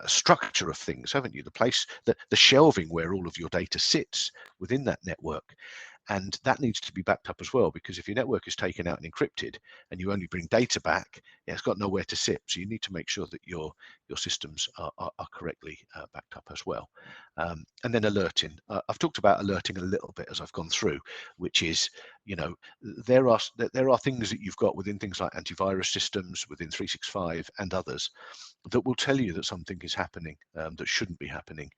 structure of things, haven't you? The place, the shelving where all of your data sits within that network. And that needs to be backed up as well, because if your network is taken out and encrypted and you only bring data back, it's got nowhere to sit. So you need to make sure that your systems are correctly backed up as well. And then alerting. I've talked about alerting a little bit as I've gone through, which is, you know, there are things that you've got within things like antivirus systems, within 365 and others, that will tell you that something is happening that shouldn't be happening,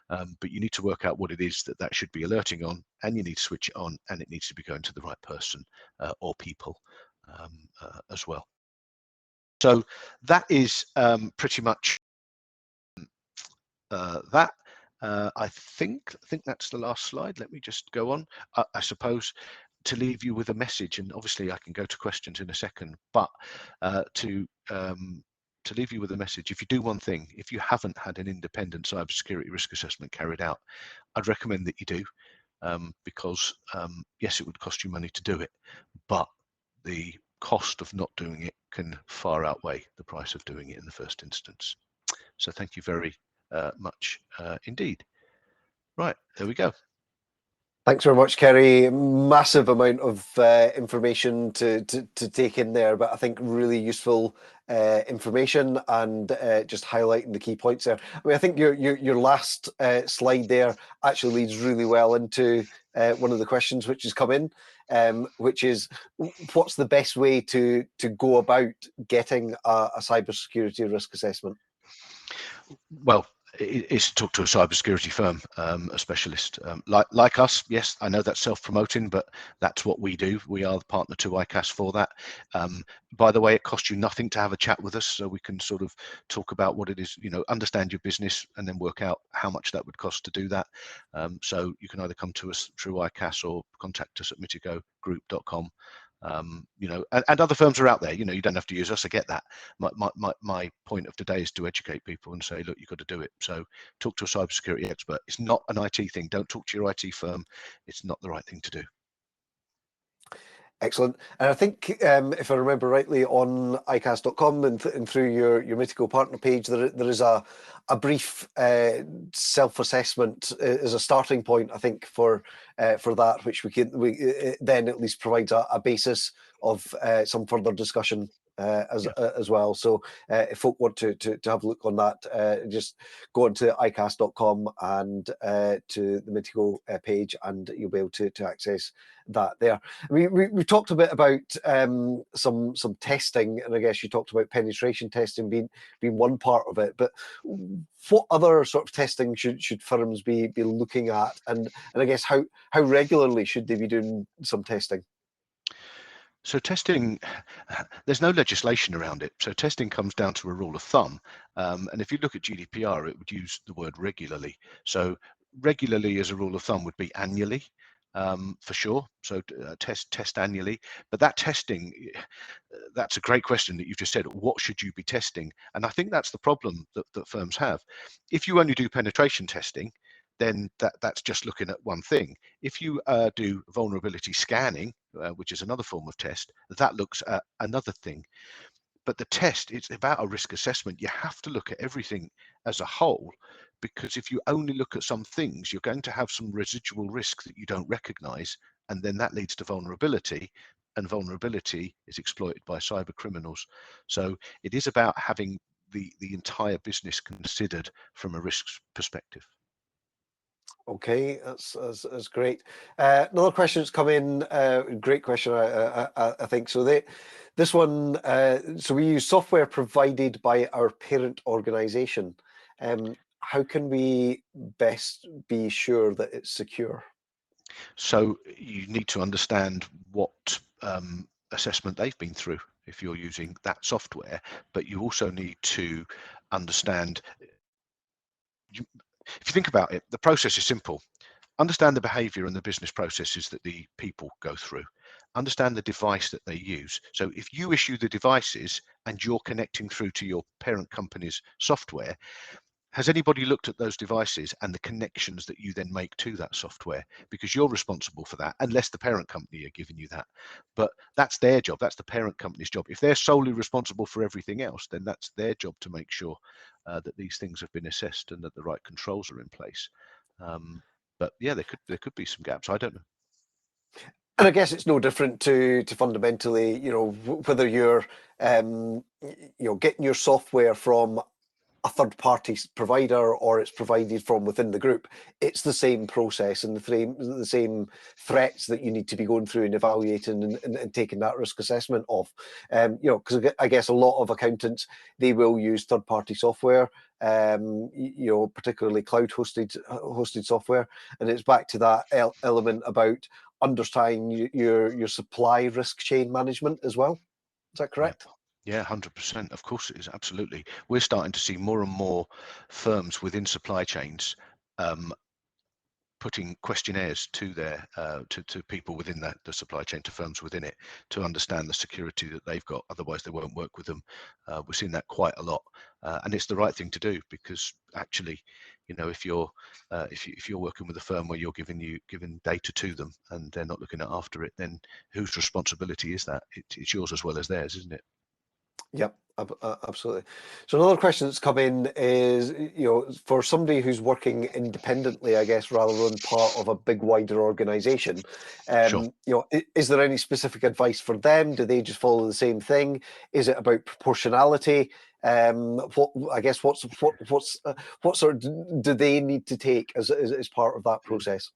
but you need to work out what it is that should be alerting on, and you need to switch it on, and it needs to be going to the right person or people as well. So that is pretty much that. I think that's the last slide. Let me just go on. I suppose to leave you with a message, and obviously I can go to questions in a second, but to leave you with a message, if you do one thing, if you haven't had an independent cybersecurity risk assessment carried out, I'd recommend that you do, because yes, it would cost you money to do it, but the cost of not doing it can far outweigh the price of doing it in the first instance. So thank you very much indeed. Right, there we go. Thanks very much, Kerrie. Massive amount of information to take in there, but I think really useful information and just highlighting the key points there. I mean, I think your last slide there actually leads really well into one of the questions which has come in, which is what's the best way to go about getting a cybersecurity risk assessment? Well, is to talk to a cybersecurity firm, a specialist like us. Yes, I know that's self-promoting, but that's what we do. We are the partner to ICAS for that. By the way, it costs you nothing to have a chat with us, so we can sort of talk about what it is, understand your business, and then work out how much that would cost to do that. So you can either come to us through ICAS or contact us at mitigogroup.com. And other firms are out there. You don't have to use us. I get that. My point of today is to educate people and say, look, you've got to do it. So talk to a cybersecurity expert. It's not an IT thing. Don't talk to your IT firm. It's not the right thing to do. Excellent. And I think, if I remember rightly, on ICAS.com and through your Mitigo partner page, there is a brief self-assessment as a starting point, I think, for that, which we then at least provides a basis of some further discussion as well. So if folk want to have a look on that, just go on to ICAS.com and to the Mitigo page, and you'll be able to access that there. I mean, we talked a bit about some testing, and I guess you talked about penetration testing being one part of it. But what other sort of testing should firms be looking at, and I guess how regularly should they be doing some testing? So testing, there's no legislation around it. So testing comes down to a rule of thumb. And if you look at GDPR, it would use the word regularly. So regularly as a rule of thumb would be annually, for sure. So test annually. But that testing, that's a great question that you've just said. What should you be testing? And I think that's the problem that firms have. If you only do penetration testing, then that's just looking at one thing. If you do vulnerability scanning, which is another form of test, that looks at another thing. But the test, it's about a risk assessment. You have to look at everything as a whole, because if you only look at some things, you're going to have some residual risk that you don't recognize, and then that leads to vulnerability, and vulnerability is exploited by cyber criminals. So it is about having the entire business considered from a risk perspective. Okay, that's great. Another question that's come in, great question, I think. So this one, so we use software provided by our parent organisation. How can we best be sure that it's secure? So you need to understand what assessment they've been through if you're using that software, but you also need to understand, if you think about it, the process is simple. Understand the behavior and the business processes that the people go through. Understand the device that they use. So if you issue the devices and you're connecting through to your parent company's software, has anybody looked at those devices and the connections that you then make to that software? Because you're responsible for that, unless the parent company are giving you that. But that's their job. That's the parent company's job. If they're solely responsible for everything else, then that's their job to make sure that these things have been assessed and that the right controls are in place. But yeah, there could be some gaps. I don't know. And I guess it's no different to fundamentally, whether you're, getting your software from a third-party provider or it's provided from within the group. It's the same process and the same threats that you need to be going through and evaluating and taking that risk assessment of. Because I guess a lot of accountants, they will use third-party software, particularly cloud-hosted software, and it's back to that element about understanding your supply risk chain management as well. Is that correct? Yeah, 100%. Of course it is. Absolutely. We're starting to see more and more firms within supply chains putting questionnaires to their to people within the supply chain, to firms within it, to understand the security that they've got. Otherwise, they won't work with them. We're seeing that quite a lot, and it's the right thing to do, because actually, if you're working with a firm where you're giving data to them and they're not looking after it, then whose responsibility is that? It's yours as well as theirs, isn't it? Yep, absolutely. So another question that's come in is, for somebody who's working independently, I guess, rather than part of a big wider organization, Sure. is there any specific advice for them? Do they just follow the same thing? Is it about proportionality? What sort of do they need to take as part of that process?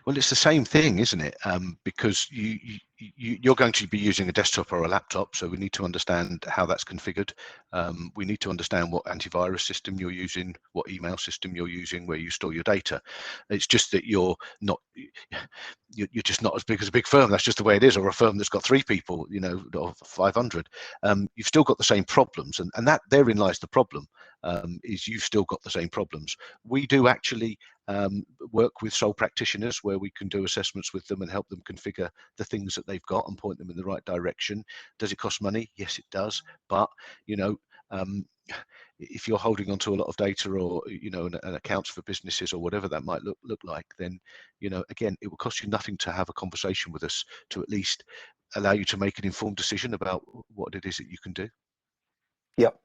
Well, it's the same thing, isn't it? Because you're going to be using a desktop or a laptop, so we need to understand how that's configured. We need to understand what antivirus system you're using, what email system you're using, where you store your data. It's just that you're just not as big as a big firm. That's just the way it is. Or a firm that's got 3 people, or 500. You've still got the same problems, and that therein lies the problem. Is you've still got the same problems. We do actually work with sole practitioners where we can do assessments with them and help them configure the things that they've got and point them in the right direction. Does it cost money? Yes, it does. But if you're holding on to a lot of data, or an accounts for businesses, or whatever that might look like, then again, it will cost you nothing to have a conversation with us to at least allow you to make an informed decision about what it is that you can do. Yep,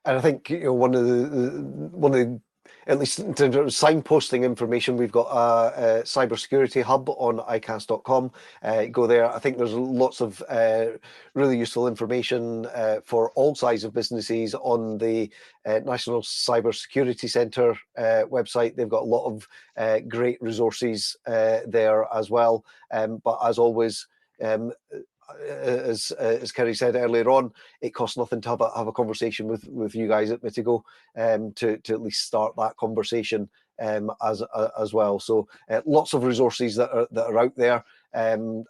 and I think one of the at least in terms of signposting information, we've got a cybersecurity hub on ICAS.com. Go there. I think there's lots of really useful information for all sizes of businesses on the National Cybersecurity Centre website. They've got a lot of great resources there as well. But as always, as Kerrie said earlier on, it costs nothing to have a conversation with you guys at Mitigo to at least start that conversation as well. So lots of resources that are out there, and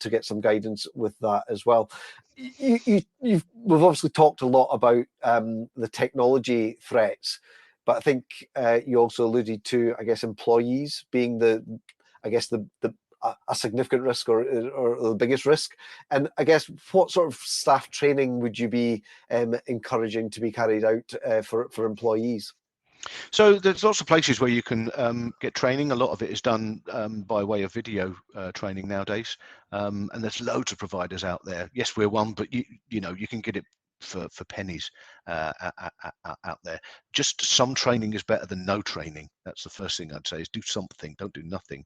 to get some guidance with that as well. We've obviously talked a lot about the technology threats, but I think you also alluded to, I guess, employees being the a significant risk, or the biggest risk. And I guess, what sort of staff training would you be encouraging to be carried out for employees? So there's lots of places where you can get training. A lot of it is done by way of video training nowadays, and there's loads of providers out there. Yes, we're one, but you can get it for pennies out there. Just some training is better than no training. That's the first thing I'd say, is do something, don't do nothing.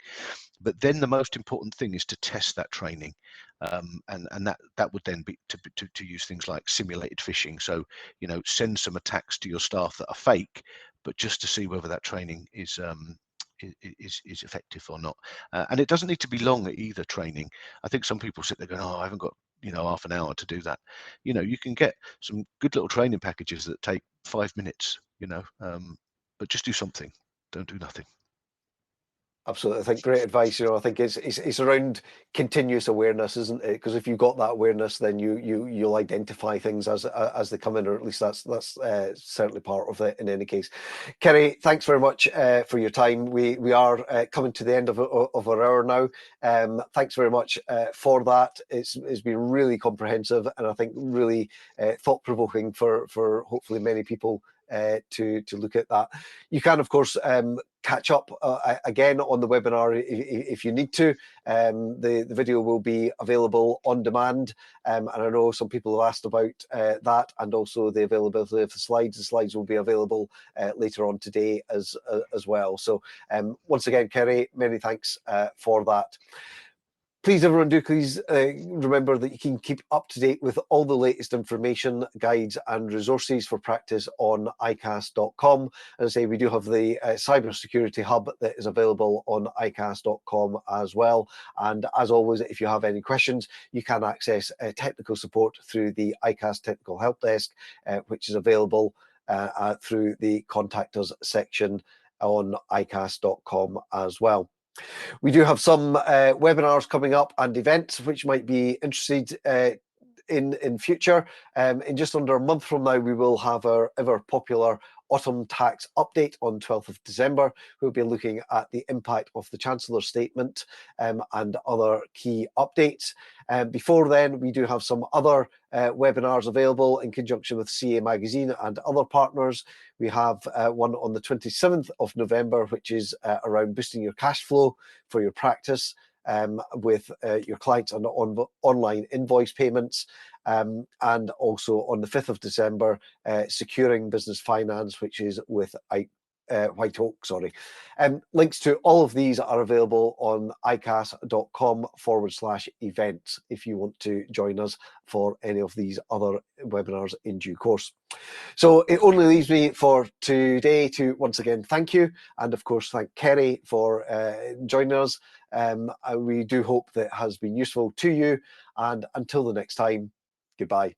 But then the most important thing is to test that training, and that would then be to use things like simulated phishing. So send some attacks to your staff that are fake, but just to see whether that training is effective or not. And it doesn't need to be long either, training. I think some people sit there going, oh, I haven't got half an hour to do that. You can get some good little training packages that take 5 minutes, but just do something, don't do nothing. Absolutely, I think great advice. I think it's around continuous awareness, isn't it? Because if you've got that awareness, then you'll identify things as they come in, or at least that's certainly part of it. In any case, Kerrie, thanks very much for your time. We are coming to the end of our hour now. Thanks very much for that. It's been really comprehensive, and I think really thought provoking for hopefully many people to look at that. You can, of course, catch up again on the webinar if you need to. The video will be available on demand, and I know some people have asked about that, and also the availability of the slides. The slides will be available later on today as well. So once again, Kerrie, many thanks for that. Please, everyone, please remember that you can keep up to date with all the latest information, guides and resources for practice on ICAS.com. As I say, we do have the Cybersecurity Hub that is available on ICAS.com as well. And as always, if you have any questions, you can access technical support through the ICAS Technical Help Desk, which is available through the Contact Us section on ICAS.com as well. We do have some webinars coming up and events which might be interested in future. In just under a month from now, we will have our ever popular autumn tax update on 12th of December. We'll be looking at the impact of the Chancellor's statement and other key updates. Before then, we do have some other webinars available in conjunction with CA Magazine and other partners. We have one on the 27th of November, which is around boosting your cash flow for your practice. with your clients on online invoice payments. And also on the 5th of December, Securing Business Finance, which is with White Oak, sorry. Links to all of these are available on icas.com/events if you want to join us for any of these other webinars in due course. So it only leaves me for today to once again thank you, and of course thank Kerrie for joining us. We do hope that it has been useful to you, and until the next time, goodbye.